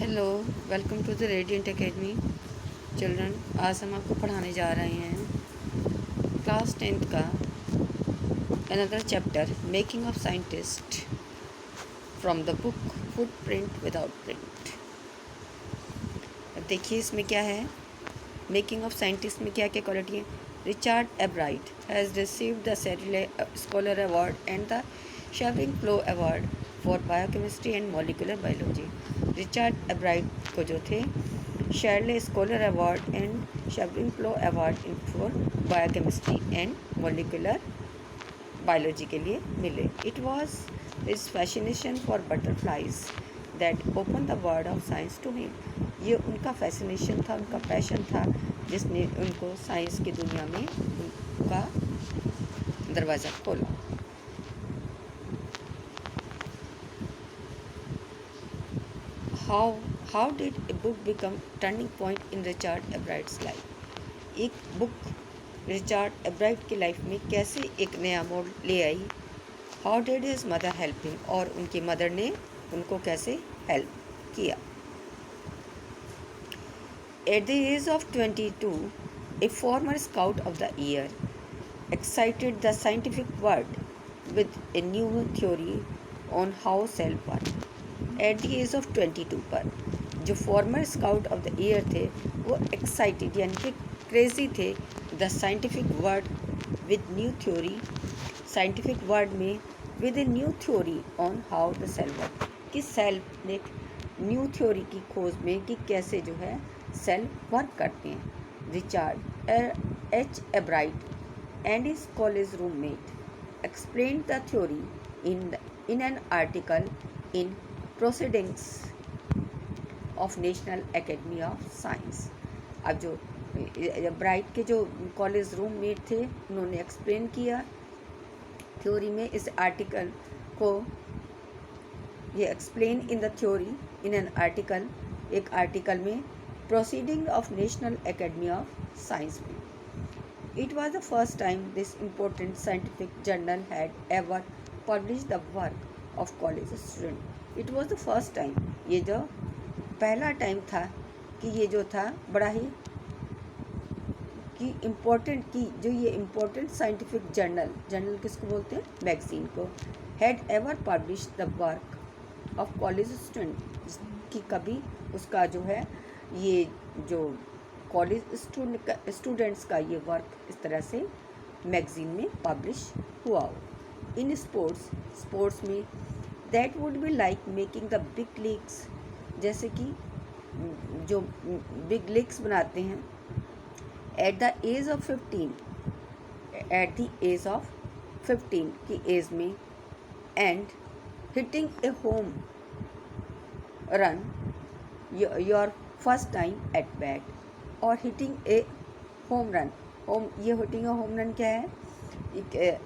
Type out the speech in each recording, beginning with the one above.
Hello, welcome to the Radiant Academy children. आज हम आपको पढ़ाने जा रहे हैं क्लास 10th का another chapter making of scientist from the book footprint without print. अब देखिए इसमें क्या है। मेकिंग ऑफ साइंटिस्ट में क्या क्या क्वालिटी है। Richard Ebright has received the Searle Scholar Award and the Schering Plough Award for biochemistry and molecular biology. Richard Ebright को जो थे Searle Scholar Award and Schering Plough Award in for biochemistry and molecular biology के लिए मिले। It was his fascination for butterflies that open the world of science to him. ये उनका fascination था, उनका पैशन था जिसने उनको साइंस की दुनिया में उनका दरवाज़ा खोला। How did a book become turning point in Richard Ebright's life. एक बुक रिचर्ड एब्राइट की लाइफ में कैसे एक नया मोड़ ले आई। How did his mother help him, और उनकी मदर ने उनको कैसे हेल्प किया। At the age of 22, a former scout of the year excited the scientific world with a new theory on how cells work. At the age of 22 पर जो former scout of the year थे वो excited यानी कि crazy थे the scientific world with new theory. Scientific world में with a new theory on how the cell work, कि cell ने न्यू थ्योरी की खोज में कि कैसे जो है सेल वर्क करते हैं। Richard H एब्राइट and his college roommate explain the theory in an article in Proceedings of National Academy of Science। अब जो ब्राइट के जो कॉलेज रूममेट थे उन्होंने एक्सप्लेन किया थ्योरी में इस आर्टिकल को। ये explain in the theory in an article, एक आर्टिकल में proceeding of National Academy of Science में। It was the first time this important scientific journal had ever publish the work of college student. It was the first time, ये जो पहला time था कि ये जो था बड़ा ही कि इम्पोर्टेंट की जो ये इम्पोर्टेंट साइंटिफिक जर्नल किसको बोलते हैं, मैगजीन को, had ever publish the work of college student, कि कभी उसका जो है ये जो कॉलेज स्टूडेंट्स का ये वर्क इस तरह से मैगजीन में पब्लिश हुआ हो। इन स्पोर्ट्स में that would be like making the big leagues, जैसे कि जो बिग लीग्स बनाते हैं at the age of 15, at the age of 15 की एज में, and hitting a home run your first time at bat, और hitting a home run. ये hitting a home run क्या है, एक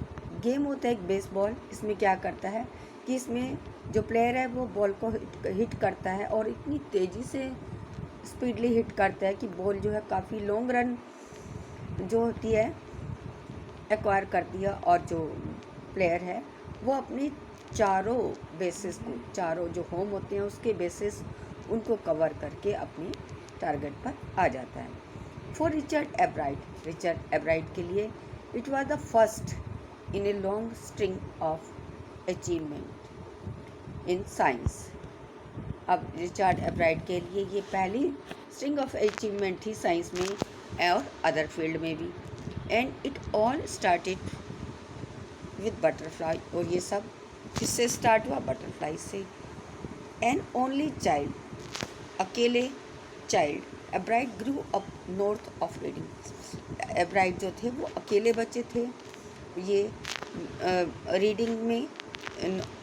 गेम होता है एक बेसबॉल। इसमें क्या करता है कि इसमें जो प्लेयर है वो बॉल को हिट करता है और इतनी तेज़ी से स्पीडली हिट करता है कि बॉल जो है काफ़ी लॉन्ग रन जो होती है एक्वायर करती है, और जो प्लेयर है वो अपनी चारों बेसिस को, चारों जो होम होते हैं उसके बेसिस उनको कवर करके अपने टारगेट पर आ जाता है। फॉर रिचर्ड एब्राइट के लिए it was the first in a long string of achievement in science. अब रिचर्ड एब्राइट के लिए ये पहली स्ट्रिंग ऑफ अचीवमेंट थी साइंस में और अदर फील्ड में भी। And it all started with butterfly, और ये सब किससे स्टार्ट हुआ, बटरफ्लाई से। एन ओनली चाइल्ड, अकेले child, एब्राइट grew up north of reading. एब्राइट जो थे वो अकेले बच्चे थे, ये रीडिंग में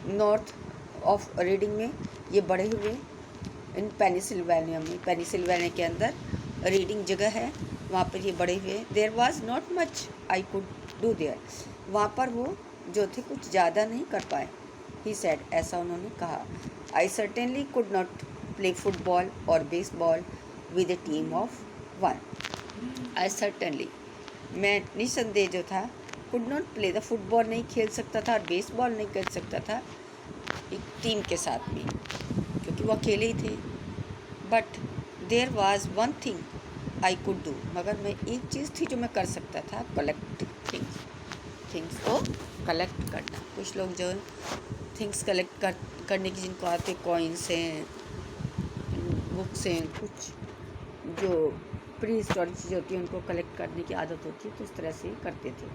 नॉर्थ ऑफ रीडिंग में ये बड़े हुए इन पेनिसिल्वेनिया में। पेनिसिल्वेनिया के अंदर रीडिंग जगह है, वहाँ पर ये बड़े हुए। There was not much I could do there, वहाँ पर वो जो थे कुछ ज़्यादा नहीं कर पाए। ही सेड, ऐसा उन्होंने कहा। I certainly could not play football और baseball with a team of one. I certainly, मैं निसंदेह जो था could not play the football नहीं खेल सकता था और बेसबॉल नहीं खेल सकता था एक टीम के साथ में, क्योंकि वो अकेले ही थे। But there was one thing I could do, मगर मैं एक चीज़ थी जो मैं कर सकता था, कलेक्ट थिंग्स को कलेक्ट करना। कुछ लोग जो थिंग्स कलेक्ट करने की जिनको आते, कॉइन्स हैं, बुक्स हैं, कुछ जो प्री हिस्टोरिक चीज़ होती है उनको कलेक्ट करने की आदत होती है, तो इस तरह से करते थे।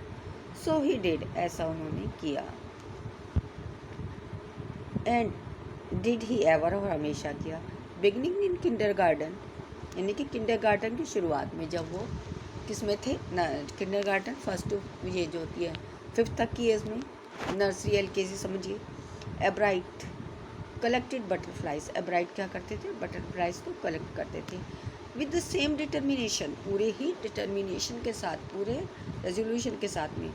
सो ही डिड, ऐसा उन्होंने किया। एंड डिड ही एवर, और हमेशा किया। बिगनिंग इन किंडरगार्टन, यानी कि किंडरगार्टन की शुरुआत में, जब वो किस में थे ना, किंडरगार्टन फर्स्ट टू ये जो होती है 5th तक की एज में, नर्सरी LKG समझिए। एब्राइट कलेक्टेड बटरफ्लाइज, एब्राइट क्या करते थे, बटरफ्लाइज को कलेक्ट करते थे। विद द सेम डिटर्मिनेशन, पूरे ही डिटर्मिनेशन के साथ, पूरे रेजोल्यूशन के साथ में,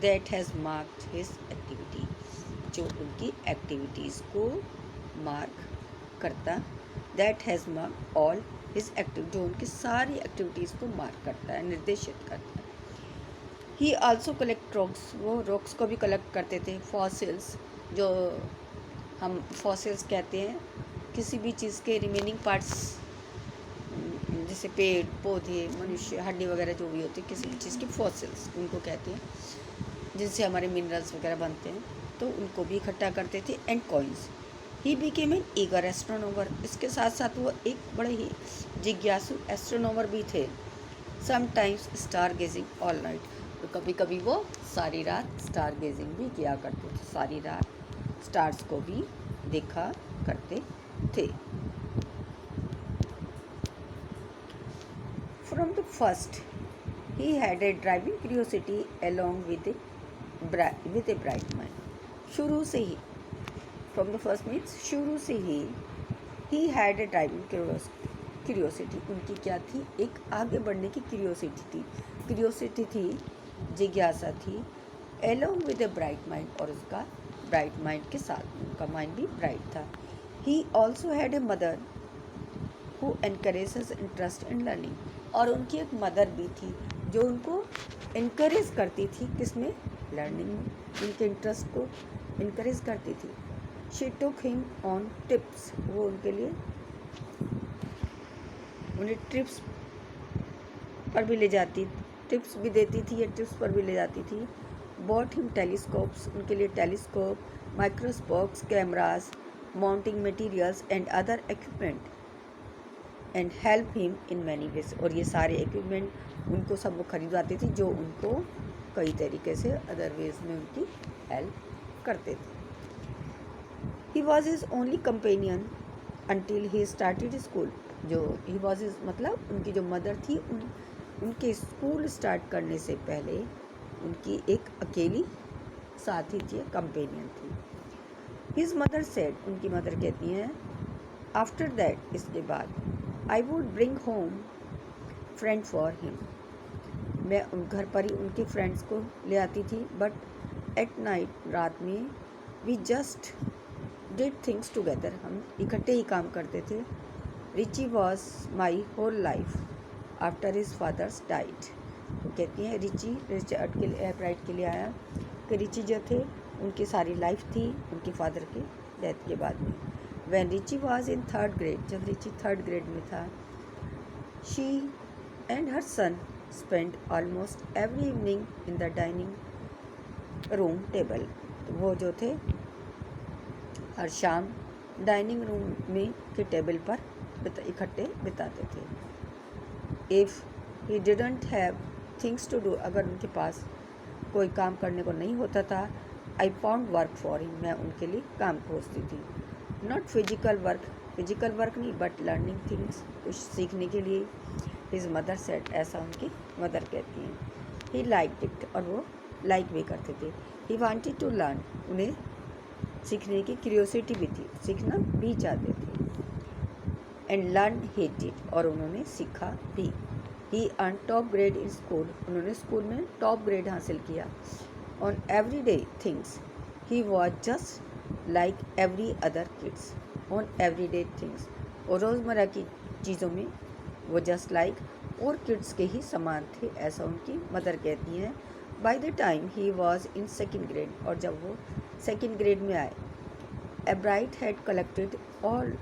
that has marked his activity, जो उनकी एक्टिविटीज़ को मार्क करता, that has mark all his active, जो उनकी सारी एक्टिविटीज़ को मार्क करता है, निर्देशित करता है। ही आल्सो कलेक्ट रॉक्स, वो रॉक्स को भी कलेक्ट करते थे। फॉसिल्स, जो हम फॉसिल्स कहते हैं किसी भी चीज़ के रिमेनिंग पार्ट्स, जैसे पेड़ पौधे, मनुष्य, हड्डी वगैरह जो भी होती है, किसी भी चीज़ की फॉसिल्स उनको कहते हैं, जिनसे हमारे मिनरल्स वगैरह बनते हैं, तो उनको भी इकट्ठा करते थे। And coins, he became an eager astronomer, इसके साथ साथ वो एक बड़े ही जिज्ञासु एस्ट्रोनॉमर भी थे। Sometimes star gazing all night, तो कभी कभी वो सारी रात स्टार गेजिंग भी किया करते थे, सारी रात स्टार्स को भी देखा करते थे। From the first he had a driving curiosity along with a bright mind, शुरू से ही, फ्रॉम द फर्स्ट मीन्स शुरू से he had a driving curiosity, उनकी क्या थी, एक आगे बढ़ने की क्यूरियोसिटी थी, जिज्ञासा थी। Along with a bright mind, और उसका ब्राइट माइंड के साथ, उनका माइंड भी ब्राइट था। He also had a mother who encourages interest in learning, और उनकी एक मदर भी थी जो उनको इनकरेज करती थी, किसमें, लर्निंग में, उनके इंटरेस्ट को इनकरेज करती थी। She took him on tips, वो उनके लिए उन्हें ट्रिप्स पर भी ले जाती, टिप्स भी देती थी या टिप्स पर भी ले जाती थी। बॉट हिम टेलीस्कोप्स, उनके लिए telescope, microscopes, cameras, mounting materials and other equipment, and help him in many ways, और ये सारे इक्विपमेंट उनको सब वो खरीदवाती थी, जो उनको कई तरीके से अदर वेज में उनकी हेल्प करते थे। He was his only companion until he started school, जो ही वॉज हिज मतलब उनकी जो मदर थी, उनके स्कूल स्टार्ट करने से पहले उनकी एक अकेली साथी थी, कंपेनियन थी। हिज मदर सेड, उनकी मदर कहती हैं, आफ्टर दैट, इसके बाद, I would bring home friend for him, मैं उन घर पर ही उनके फ्रेंड्स को ले आती थी, बट एट नाइट, रात में, we just did things together, हम इकट्ठे ही काम करते थे। Richie was my whole life after his father's died, वो कहती हैं रिची रिचर्ड के लिए, ब्राइट के लिए आया कि रिची जो थे उनकी सारी लाइफ थी उनके फादर के डेथ के बाद में। When Richie was in 3rd grade, जब रिची 3rd ग्रेड में था, she and her son spend almost every evening in the dining room table, वो जो थे हर शाम डाइनिंग रूम में के टेबल पर इकट्ठे बिताते थे। If he didn't have things to do, अगर उनके पास कोई काम करने को नहीं होता था, I found work for him, मैं उनके लिए काम खोजती थी। नॉट फिजिकल वर्क नहीं, बट लर्निंग थिंग्स, कुछ सीखने के लिए। हिज मदर सेड, ऐसा उनकी मदर कहती हैं। ही लाइक इट, और वो लाइक भी करते थे। ही वांटेड टू लर्न, उन्हें सीखने की क्यूरियोसिटी भी थी, सीखना भी चाहते थे। एंड लर्न हेटेड, और उन्होंने सीखा भी। He earn top grade in school, उन्होंने स्कूल में टॉप ग्रेड हासिल किया। On everyday things he was just like every other kids, on everyday things, और रोज़मर्रा की चीज़ों में वो जस्ट लाइक और किड्स के ही समान थे, ऐसा उनकी मदर कहती हैं। By the time he was in 2nd grade, और जब वो 2nd ग्रेड में आए, एब्राइट had collected all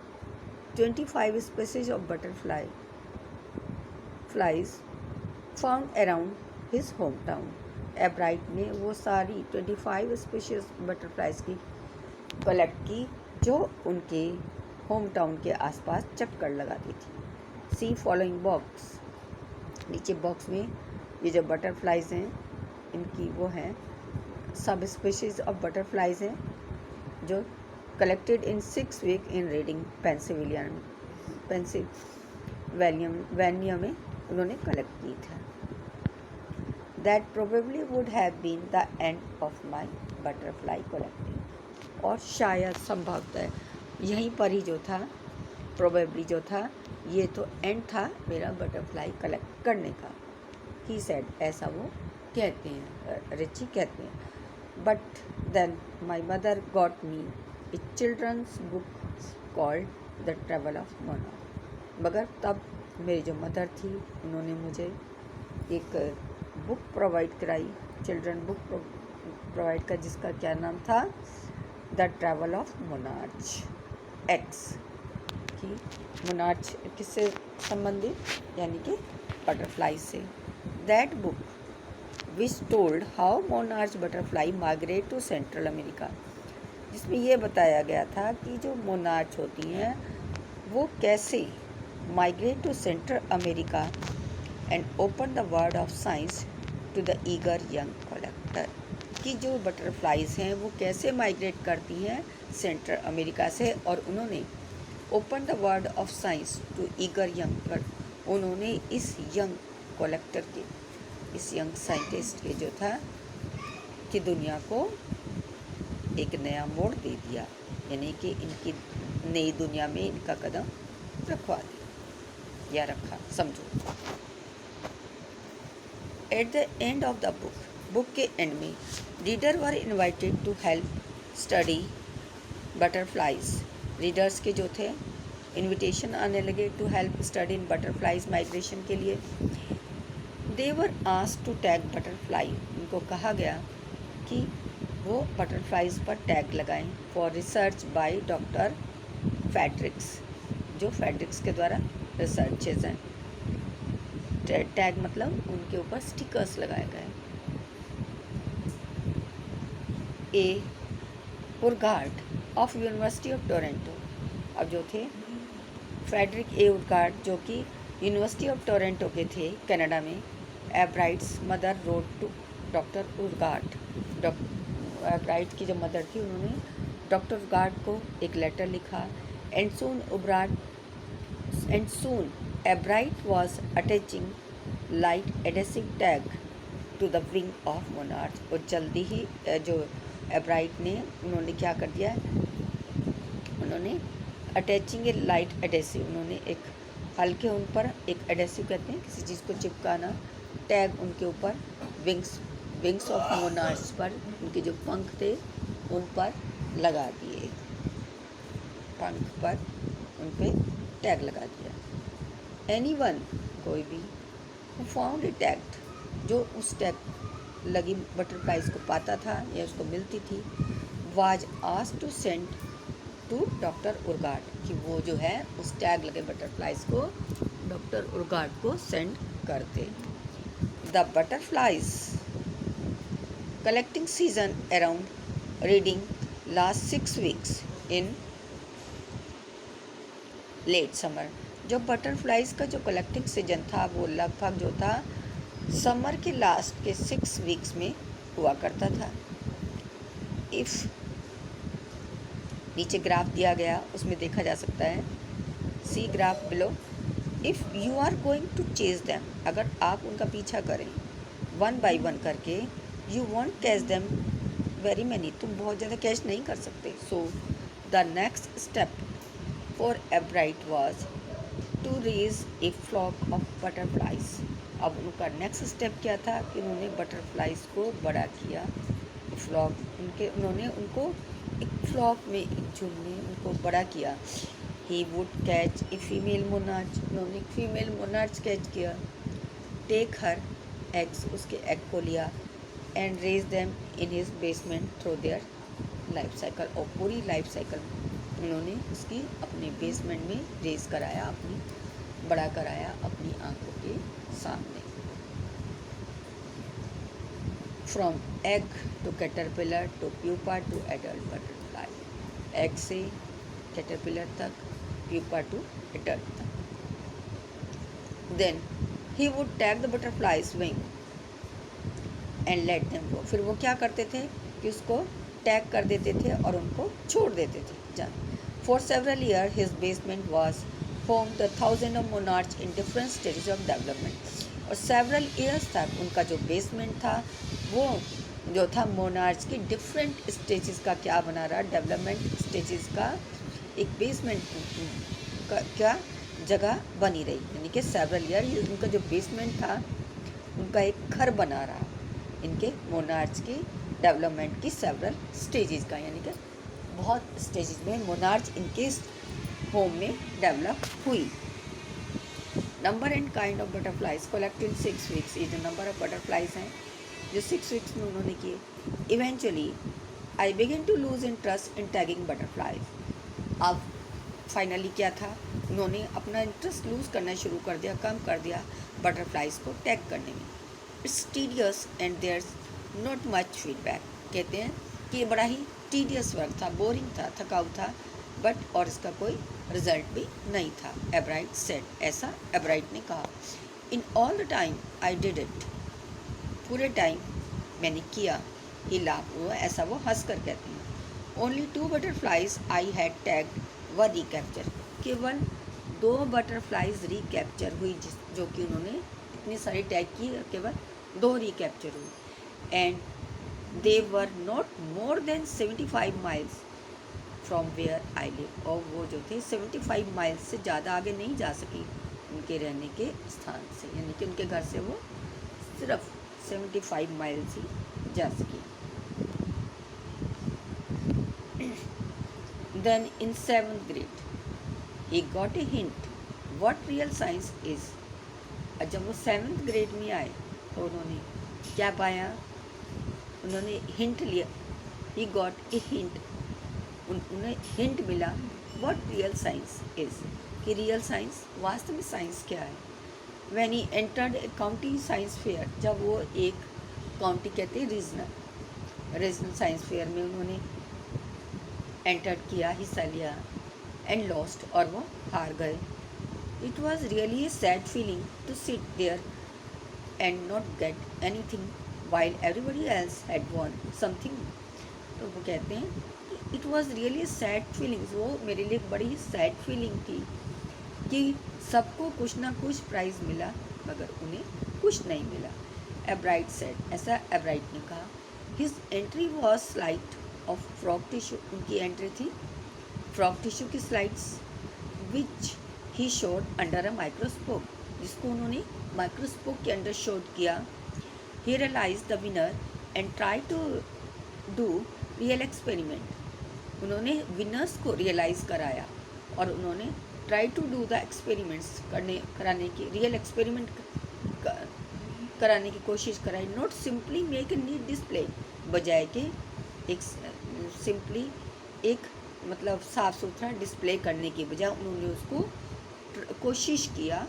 25 species of flies found around his hometown. एब्राइट ने वो सारी 25 स्पीशीज बटरफ्लाइज की कलेक्ट की जो उनके होम टाउन के आसपास चक्कर लगाती थी. सी फॉलोइंग बॉक्स. नीचे बॉक्स में ये जो बटरफ्लाइज हैं इनकी वो हैं सब स्पीशीज ऑफ बटरफ्लाइज हैं जो collected in 6 week in Reading Pennsylvania में उन्होंने कलेक्ट की था. That probably would have been the end of my butterfly collecting. और शायद संभवतः यहीं पर ही जो था प्रोबेबली जो था ये तो एंड था मेरा बटरफ्लाई कलेक्ट करने का. He said. ऐसा वो कहते हैं, रिची कहते हैं. But then my mother got me a children's book called the travel of monarch. मगर तब मेरी जो मदर थी उन्होंने मुझे एक बुक प्रोवाइड कराई, चिल्ड्रन बुक प्रोवाइड कर जिसका क्या नाम था, द ट्रैवल ऑफ मोनार्च. एक्स की मोनार्च किससे संबंधित, यानी कि बटरफ्लाई से. That book which told how monarch butterfly migrate to Central America. जिसमें यह बताया गया था कि जो मोनार्च होती हैं वो कैसे migrate to Central America and open the world of science to the eager young collector. कि जो बटरफ्लाइज हैं वो कैसे माइग्रेट करती हैं सेंट्रल अमेरिका से और उन्होंने open the world of science to eager young, उन्होंने इस यंग कलेक्टर के, इस यंग साइंटिस्ट के जो था कि दुनिया को एक नया मोड़ दे दिया, यानी कि इनकी नई दुनिया में इनका कदम रखवा दिया या रखा, समझो. At the end of the book के एंड में reader were invited to help study butterflies. Readers के जो थे इनविटेशन आने लगे to help study in butterflies migration के लिए. They were asked to tag butterfly. उनको कहा गया कि वो बटरफ्लाइज पर टैग लगाएं for research by doctor Fredericks, जो फैड्रिक्स के द्वारा रिसर्चेज हैं. टैग मतलब उनके ऊपर स्टिकर्स लगाए गए. ए उर्गार्ड ऑफ यूनिवर्सिटी ऑफ टोरंटो. अब जो थे फ्रेडरिक ए उर्गार्ड जो कि यूनिवर्सिटी ऑफ टोरंटो के थे कनाडा में. Ebright's mother wrote to doctor Urquhart. Ebright की जो मदर थी उन्होंने डॉक्टर उर्गार्ड को एक लेटर लिखा. And soon Ebright was attaching light adhesive tag to the wing of monarch. और जल्दी ही जो एब्राइट ने उन्होंने क्या कर दिया, उन्होंने अटैचिंग ए लाइट एडेसिव, उन्होंने एक हल्के उन पर एक एडेसिव कहते हैं किसी चीज़ को चिपकाना, टैग उनके ऊपर विंग्स ऑफ मोनार्च पर, उनके जो पंख थे उन पर लगा दिए, पंख पर उन पर टैग लगा दिया. एनीवन कोई भी हु फाउंड ए टैग, जो उस टैग लगी बटरफ्लाइज को पाता था या उसको मिलती थी, was asked to send to doctor Urquhart, कि वो जो है उस टैग लगे बटरफ्लाइज को डॉक्टर उर्गार्ड को सेंड करते. The butterflies collecting season around reading last 6 weeks in late summer. जो बटरफ्लाइज का जो कलेक्टिंग सीजन था वो लगभग जो था समर के लास्ट के 6 वीक्स में हुआ करता था. इफ़ नीचे ग्राफ दिया गया उसमें देखा जा सकता है, see graph below. If you are going to chase them, अगर आप उनका पीछा करें वन बाई वन करके, you won't catch them very many, तुम बहुत ज़्यादा कैच नहीं कर सकते. So the next step for Ebright was to raise a flock of butterflies. अब उनका नेक्स्ट स्टेप क्या था कि उन्होंने बटरफ्लाइज को बड़ा किया, फ्लॉक उन्होंने उनको एक फ्लॉक में, एक झुंड में उनको बड़ा किया. He would catch a female monarch, उन्होंने एक फीमेल मोनार्च कैच किया. टेक हर एग्स, उसके एग को लिया. And raise them in his basement through their life cycle, और पूरी लाइफ साइकिल उन्होंने उसकी अपने बेसमेंट में रेस कराया, अपनी बड़ा कराया अपनी आंखों के सामने। From egg to caterpillar to pupa to adult butterfly, egg से कैटरपिलर तक, प्यूपा टू एडल्ट तक। Then he would tag the butterflies wing and let them go. फिर वो क्या करते थे कि उसको टैग कर देते थे और उनको छोड़ देते थे। For several year his basement was home two thousand of monarch in different stages of development. और सेवरल ईयर्स तक उनका जो बेसमेंट था वो जो था मोनार्च की डिफरेंट स्टेजेस का क्या बना रहा, डेवलपमेंट स्टेजेस का एक बेसमेंट का क्या जगह बनी रही, यानी कि सेवरल ईयर उनका जो बेसमेंट था उनका एक घर बना रहा इनके मोनार्च की डेवलपमेंट की सेवरल स्टेजेस का, यानी कि बहुत स्टेजेस में मोनार्च इनके होम में डेवलप हुई। Number and kind of butterflies collected 6 weeks, ये जो नंबर ऑफ बटरफ्लाइज हैं जो 6 वीक्स में उन्होंने किए। Eventually I begin to lose interest in tagging butterflies. अब फाइनली क्या था, उन्होंने अपना इंटरेस्ट लूज़ करना शुरू कर दिया, कम कर दिया बटरफ्लाइज को टैग करने में। It's tedious and there not much feedback. कहते हैं कि ये बड़ा ही टीडियस वर्क था, बोरिंग था, थकाऊ था, बट और इसका कोई रिजल्ट भी नहीं था। एब्राइट सेड, ऐसा एब्राइट ने कहा। In all the time I did it, पूरे टाइम मैंने किया। ही लाफ, वो ऐसा वो हंस कर कहते हैं। Only 2 butterflies I had tagged व रिकैप्चर, केवल 2 बटरफ्लाइज रिकैप्चर हुई जो कि उन्होंने इतनी सारी टैग की, केवल 2 रिकैप्चर हुई। And they were not more than 75 miles from where I live. और वो जो थे 75 माइल्स से ज़्यादा आगे नहीं जा सकी उनके रहने के स्थान से, यानी कि उनके घर से वो सिर्फ 75 माइल्स ही जा सकी। Then in 7th grade he got a hint what real science is। जब वो 7th grade में आए तो उन्होंने क्या पाया, उन्होंने हिंट लिया। ही गॉट ए हिंट, उन्हें हिंट मिला व्हाट रियल साइंस इज़, कि रियल साइंस वास्तव में साइंस क्या है। When he entered A county science fair, जब वो एक काउंटी कहते हैं रीजनल साइंस फेयर में उन्होंने एंटर किया, हिस्सा लिया। एंड लॉस्ट, और वो हार गए। It was really a sad feeling to sit there and not get anything while everybody else had won something. तो वो कहते हैं it was really sad feelings, वो मेरे लिए बड़ी सैड फीलिंग थी कि सबको कुछ ना कुछ प्राइज़ मिला मगर उन्हें कुछ नहीं मिला। एब्राइट सेड, ऐसा एब्राइट ने कहा। His entry was slide of frog tissue, उनकी एंट्री थी फ्रॉक टिश्यू की slides, which he showed under a microscope, जिसको उन्होंने माइक्रोस्कोप के अंडर शोड किया। He realize the winner and try to do real experiment, उन्होंने विनर्स को realize कराया और उन्होंने try to do the experiments कराने की रियल एक्सपेरिमेंट कराने की कोशिश कराई। Not simply make a neat display, बजाय के एक सिंपली एक मतलब साफ़ सुथरा डिस्प्ले करने की बजाय उन्होंने उसको कोशिश किया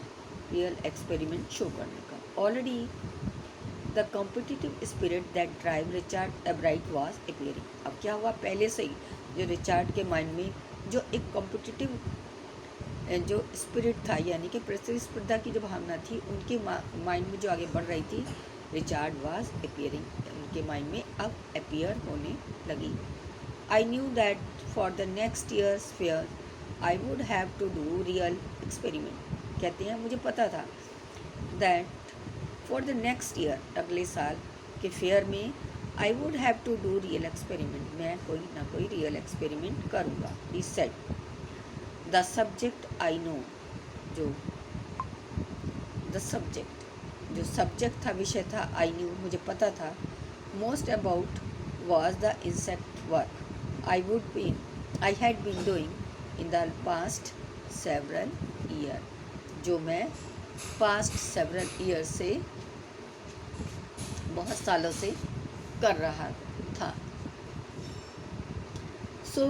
रियल एक्सपेरिमेंट शो करने का। Already the competitive spirit that drive Richard एब्राइट was appearing. अब क्या हुआ, पहले से ही जो रिचार्ड के माइंड में जो एक कॉम्पिटिटिव जो स्पिरिट था, यानी कि प्रतिस्पर्धा की जो भावना थी उनके माइंड में जो आगे बढ़ रही थी, रिचार्ड वॉज अपीयरिंग, उनके माइंड में अब अपीयर होने लगी। I knew that for the next year's fair I would have to do real experiment. कहते हैं मुझे पता था that for the next year, अगले साल के फेयर में I would have to do real experiment, मैं कोई ना कोई रियल एक्सपेरिमेंट करूँगा। He said the subject I know, जो द सब्जेक्ट जो सब्जेक्ट था, विषय था, आई न्यू मुझे पता था, most about was the insect work I had been doing in the past several year, जो मैं पास्ट सेवरल ईयर से बहुत सालों से कर रहा था। So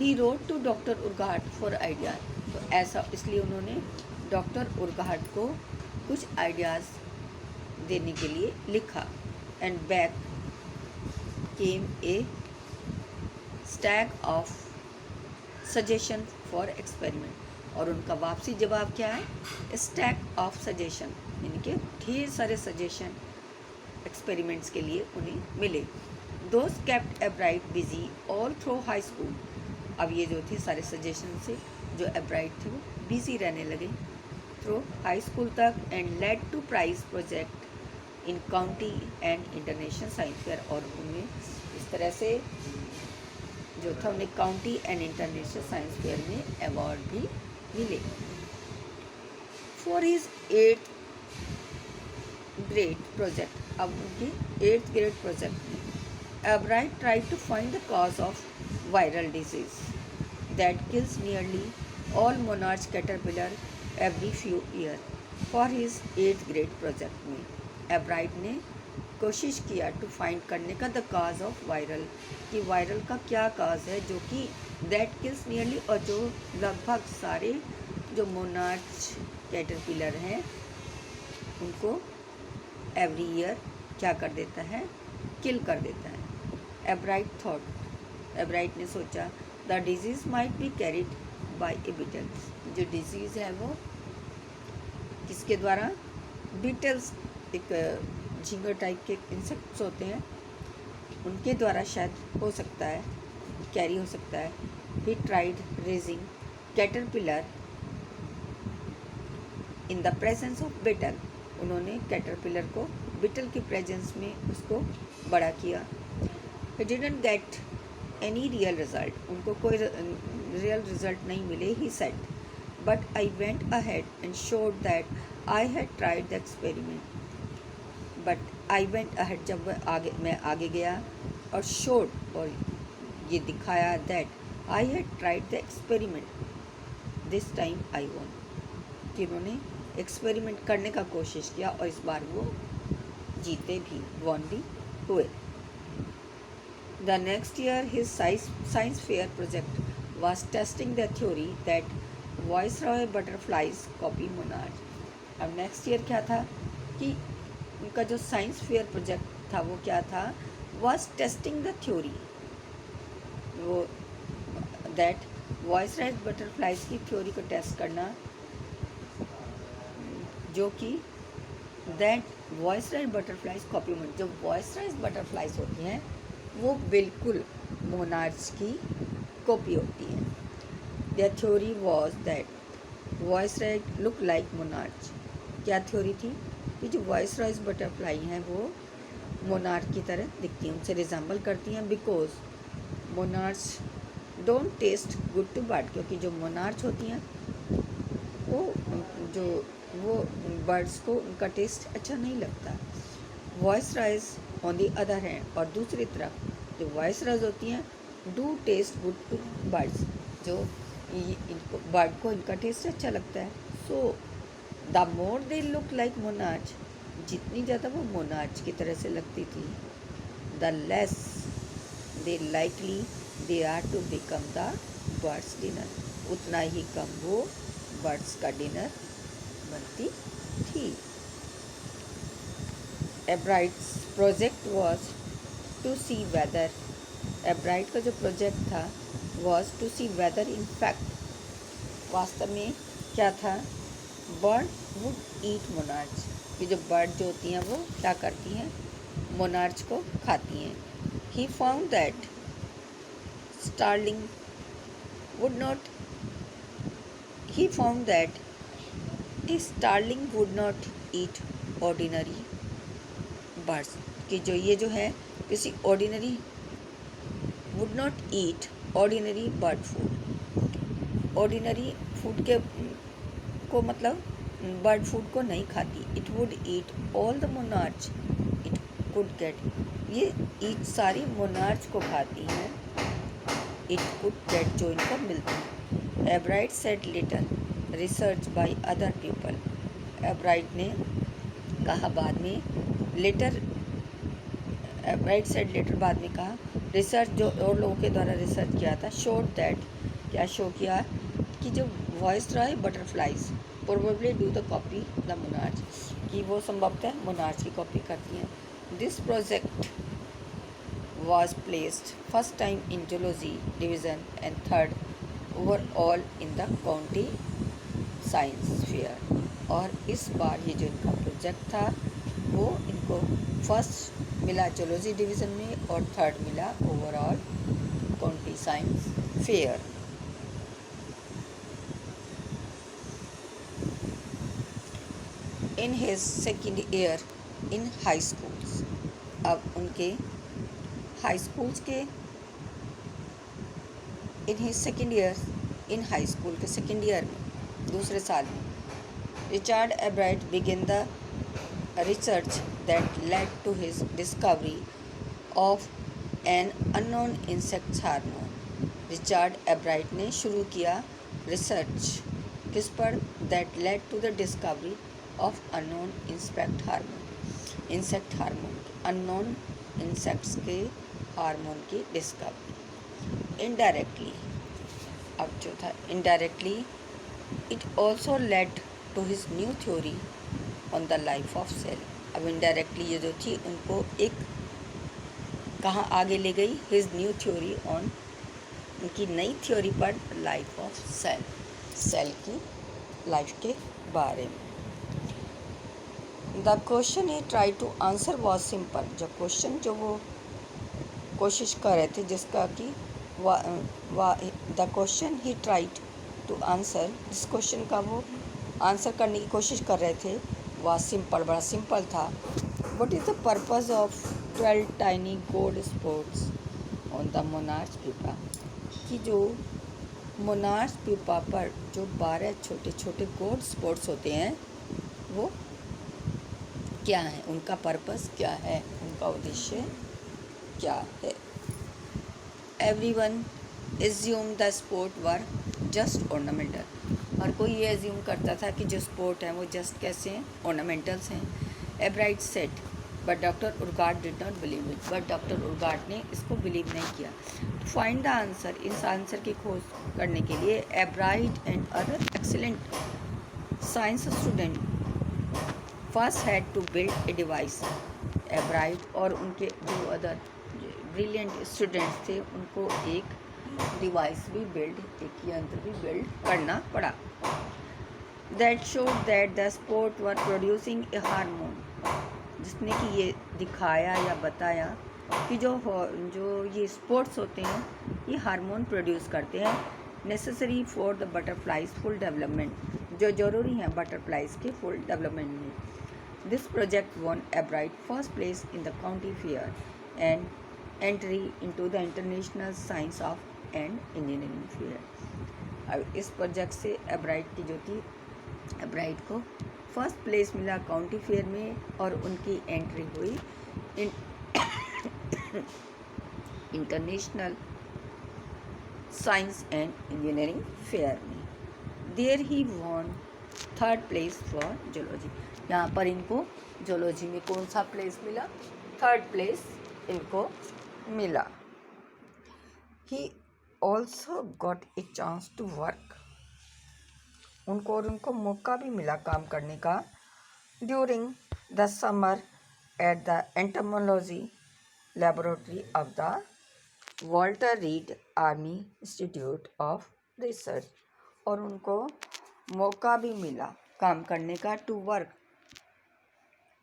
he wrote to doctor Urquhart for idea. तो ऐसा इसलिए उन्होंने डॉक्टर उर्गहाट को कुछ आइडियाज़ देने के लिए लिखा। And back came A stack of suggestion for experiment. और उनका वापसी जवाब क्या है? स्टैक ऑफ सजेशन, यानी कि ढेर सारे सजेशन एक्सपेरिमेंट्स के लिए उन्हें मिले। Those kept एब्राइट busy all through high school. अब ये जो थे सारे सजेशन से जो एब्राइट थे वो बिजी रहने लगे थ्रू हाई स्कूल तक। And led to prize project in county and international science fair. और उनमें इस तरह से जो था उन्हें county and international science fair में अवार्ड भी मिले। For his 8th grade project, अब उनकी 8th ग्रेड प्रोजेक्ट में Ebright tried to find the cause of viral disease that kills nearly all monarch caterpillar every few year. For his 8th grade project में Ebright ने कोशिश किया to find करने का the cause of viral, कि viral का क्या काज है जो कि दैट किल्स नियरली, और जो लगभग सारे जो मोनार्च कैटरपिलर हैं उनको एवरी ईयर क्या कर देता है? किल कर देता है। एब्राइट ने सोचा the disease might be carried by a beetle. जो डिजीज़ है वो किसके द्वारा? बीटल्स, एक झींगर टाइप के इंसेक्ट्स होते हैं, उनके द्वारा शायद हो सकता है, कैरी हो सकता है। He tried raising caterpillar in the presence of beetle. उन्होंने कैटरपिलर को बीटल की प्रेजेंस में उसको बड़ा किया। He didn't get any real result. उनको कोई रियल रिजल्ट नहीं मिले। He said but I went ahead and showed that I had tried the experiment. But I went ahead, जब मैं आगे गया और शोड, और ये दिखाया that I had tried the experiment this time I von, कि उन्होंने एक्सपेरिमेंट करने का कोशिश किया और इस बार वो जीते भी, वॉन भी हुए। The next year his science fair project was testing the theory that viceroy butterflies copy monarch. अब नेक्स्ट ईयर क्या था कि उनका जो साइंस फेयर प्रोजेक्ट था वो क्या था? वॉज टेस्टिंग द थ्योरी, वो दैट वाइसरॉय बटरफ्लाइज की थ्योरी को टेस्ट करना, जो कि that viceroy butterflies copy monarch. जो वाइसरॉय बटरफ्लाइज होती हैं वो बिल्कुल मोनार्च की कॉपी होती हैं। Their theory was that viceroy look like monarch. क्या थ्योरी थी? कि जो वाइसरॉयज बटरफ्लाई हैं वो मोनार्च की तरह दिखती हैं, उनसे रिजेंबल करती हैं। Because monarch don't taste good to bird, क्योंकि जो मोनार्च होती हैं वो बर्ड्स को उनका टेस्ट अच्छा नहीं लगता। Viceroys on the other hand, और दूसरी तरफ जो वाइसरॉयज होती हैं do taste good to birds, जो इनको बर्ड को इनका टेस्ट अच्छा लगता है। So the more they look like monarch, जितनी ज़्यादा वो मोनार्च की तरह से लगती थी, the less they likely they are to become the bird's dinner, उतना ही कम वो बर्ड्स का डिनर बनती थी। Ebright's project was to see whether, Ebright का जो प्रोजेक्ट था was to see whether in fact, वास्तव में क्या था? बर्ड वुड ईट मोनार्च, कि जो बर्ड जो होती हैं वो क्या करती हैं? मोनार्च को खाती हैं। He found that starling would not he found that a starling would not eat ordinary birds, कि जो ये जो है किसी ordinary would not eat ordinary bird food, ordinary food के को मतलब बर्ड फूड को नहीं खाती। It would eat all the monarch it could get, ये ईट सारी मोनार्च को खाती हैं, इट कुड गेट जो इनको मिलती है। Ebright said later research by other people, Ebright ने कहा बाद में, लेटर एब्राइट सेड लेटर बाद में कहा रिसर्च जो और लोगों के द्वारा रिसर्च किया था, शोड दैट, क्या शो किया कि जो voice Roy butterflies probably do the copy the monarch, कि वो संभवतः मोनार्च की कॉपी करती हैं. This project was placed first time in zoology division and third overall in the county science fair. और इस बार ये जो इनका प्रोजेक्ट था वो इनको फर्स्ट मिला जोलॉजी डिवीज़न में और थर्ड मिला overall county science fair. In his second year in high schools, अब उनके हाई स्कूल्स के in his second year in high school के सेकेंड ईयर में, दूसरे साल में, Richard एब्राइट begin the research that led to his discovery of an unknown insect hormone. Richard Ebright ने शुरू किया रिसर्च किस पर, that led to the discovery of unknown insect hormone, unknown insects के हार्मोन की डिस्कवरी. इनडायरेक्टली, अब जो था indirectly, it also led to his new theory on the life of cell. अब इनडायरेक्टली ये जो थी उनको एक कहाँ आगे ले गई, हिज न्यू थ्योरी ऑन, उनकी नई थ्योरी पर लाइफ ऑफ सेल, सेल की लाइफ के बारे में. The question he try to answer was simple. जो क्वेश्चन जो वो कोशिश कर रहे थे जिसका कि the question he tried to answer, जिस क्वेश्चन का वो आंसर करने की कोशिश कर रहे थे वह सिंपल, बड़ा सिंपल था. What is the purpose of 12 tiny gold spots on the monarch pupa, कि जो मोनार्च प्यूपा पर जो 12 छोटे छोटे गोल्ड स्पॉट्स होते हैं वो क्या है, उनका पर्पस क्या है, उनका उद्देश्य क्या है. Everyone assume the spots were just ornamental. हर कोई ये एज्यूम करता था कि जो स्पोर्ट हैं वो जस्ट कैसे हैं, ऑर्नामेंटल्स हैं. Ebright said but doctor Urquhart did not believe it, but doctor Urquhart ने इसको बिलीव नहीं किया. टू फाइंड द आंसर, इस आंसर की खोज करने के लिए Ebright and other excellent science student first had to build a device. Ebright और उनके जो अदर ब्रिलियंट स्टूडेंट्स थे उनको एक डिवाइस भी बिल्ड, एक यंत्र भी बिल्ड करना पड़ा. That showed that the spots were producing A hormone, जिसने कि ये दिखाया या बताया कि जो ये स्पोर्ट्स होते हैं ये हार्मोन प्रोड्यूस करते हैं, necessary for the butterfly's full development, जो ज़रूरी हैं बटरफ्लाइज के फुल डेवलपमेंट में. This project won Ebright first place in the county fair and entry into the international science of and engineering fair. अब इस project से एब्राइट की जो थी, एब्राइट को फर्स्ट प्लेस मिला काउंटी फेयर में और उनकी एंट्री हुई international science and engineering fair में. There he won third place for zoology. यहाँ पर इनको जोलॉजी में कौन सा प्लेस मिला, थर्ड प्लेस इनको मिला. He also got a chance to work, उनको मौका भी मिला काम करने का. During the summer at the entomology laboratory of the Walter Reed Army Institute of Research, और उनको मौका भी मिला काम करने का, to work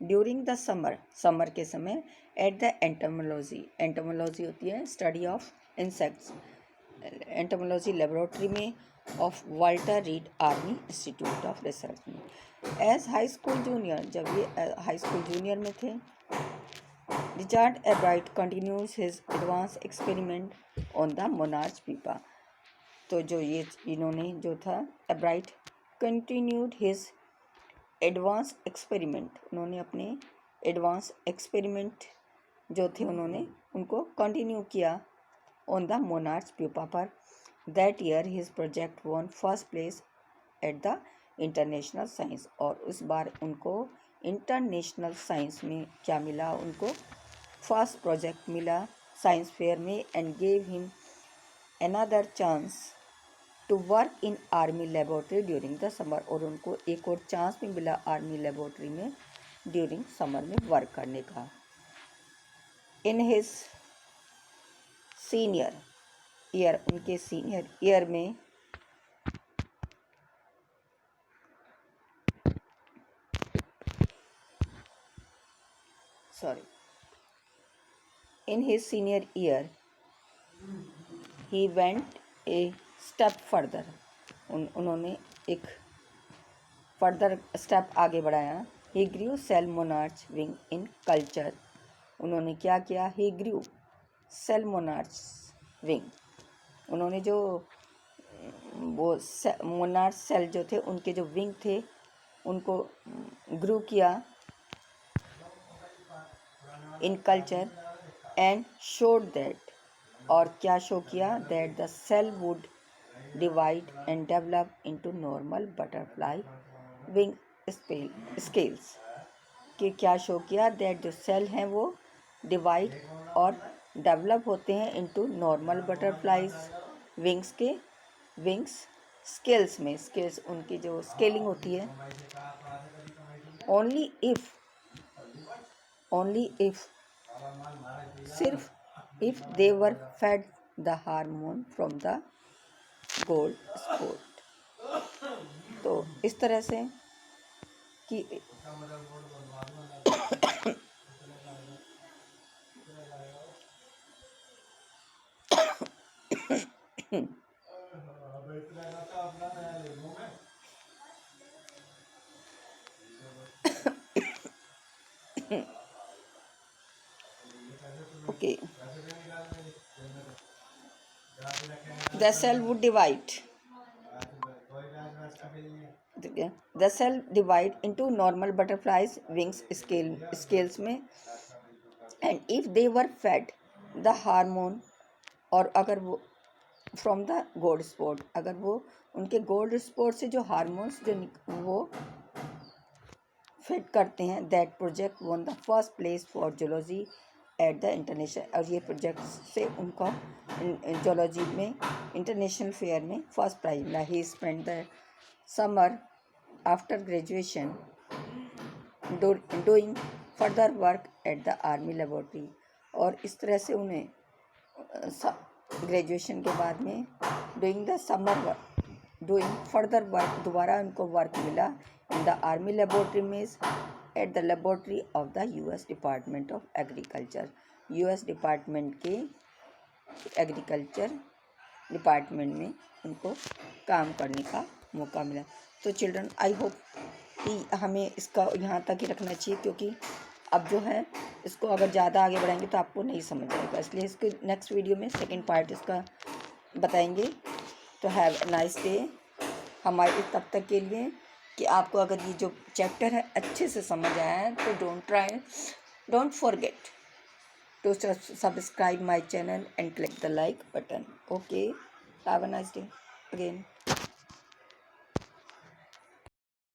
during the summer, summer के समय, एट द एंटोमोलॉजी, एंटोमोलॉजी होती है study of insects, entomology laboratory में of Walter Reed Army Institute of Research में. एज हाई स्कूल जूनियर, जब ये हाई स्कूल जूनियर में थे, Richard एब्राइट continues his advance experiment on the monarch पीपा. तो जो ये इन्होंने जो था एब्राइट कंटिन्यूड हिज एडवांस एक्सपेरिमेंट, उन्होंने अपने एडवांस एक्सपेरिमेंट जो थे उन्होंने उनको कंटिन्यू किया ऑन द मोनार्च प्यूपा पर. That year his project won first place at the international science, और उस बार उनको इंटरनेशनल साइंस में क्या मिला, उनको फर्स्ट प्रोजेक्ट मिला साइंस फेयर में and gave him another chance to work in army laboratory during the summer, और उनको एक और चांस भी मिला आर्मी लेबोरेटरी में ड्यूरिंग समर में वर्क करने का। इन हिज सीनियर ईयर, उनके सीनियर ईयर में in his senior year he went a step further, उन्होंने एक फर्दर स्टेप आगे बढ़ाया। he grew cell monarch wing in culture, उन्होंने क्या किया, he grew cell monarch wing, उन्होंने जो वो मोनार्च सेल जो थे उनके जो विंग थे उनको ग्रू किया in culture and showed that, और क्या शो किया, that the cell would divide and develop into normal butterfly wing scales, कि क्या शो किया, दैट जो सेल हैं वो डिवाइड और डेवलप होते हैं into normal butterflies wings scales में, स्केल्स उनकी जो स्केलिंग होती है, ओनली इफ सिर्फ if they were fed the hormone from the gold spot. तो इस तरह से कि okay, the cell would divide, the cell divide into normal butterflies wings scales में, and if they were fed the hormone, और अगर वो फ्रॉम द गोल्ड स्पॉट, अगर वो उनके गोल्ड स्पॉट से जो हार्मोन्स जो वो फिट करते हैं, that project won the first place for zoology at the international, और ये प्रोजेक्ट से उनको जूलॉजी में इंटरनेशनल फेयर में फर्स्ट प्राइज मिला। He spend the summer after graduation doing further work at the army laboratory, और इस तरह से उन्हें ग्रेजुएशन के बाद में डूइंग फर्दर वर्क, दोबारा उनको वर्क मिला इन द आर्मी लेबोरेटरी में at the laboratory of the US department of agriculture, US department के एग्रीकल्चर डिपार्टमेंट में उनको काम करने का मौका मिला। तो चिल्ड्रन, आई होप कि हमें इसका यहाँ तक ही रखना चाहिए, क्योंकि अब जो है इसको अगर ज़्यादा आगे बढ़ाएंगे तो आपको नहीं समझ आएगा, इसलिए इसके नेक्स्ट वीडियो में सेकेंड पार्ट इसका बताएंगे। तो हैव अ नाइस डे। हमारे तब तक के लिए कि आपको अगर ये जो चैप्टर है अच्छे से समझ आया है तो don't forget to subscribe my channel and click the like button. Okay, have a nice day again.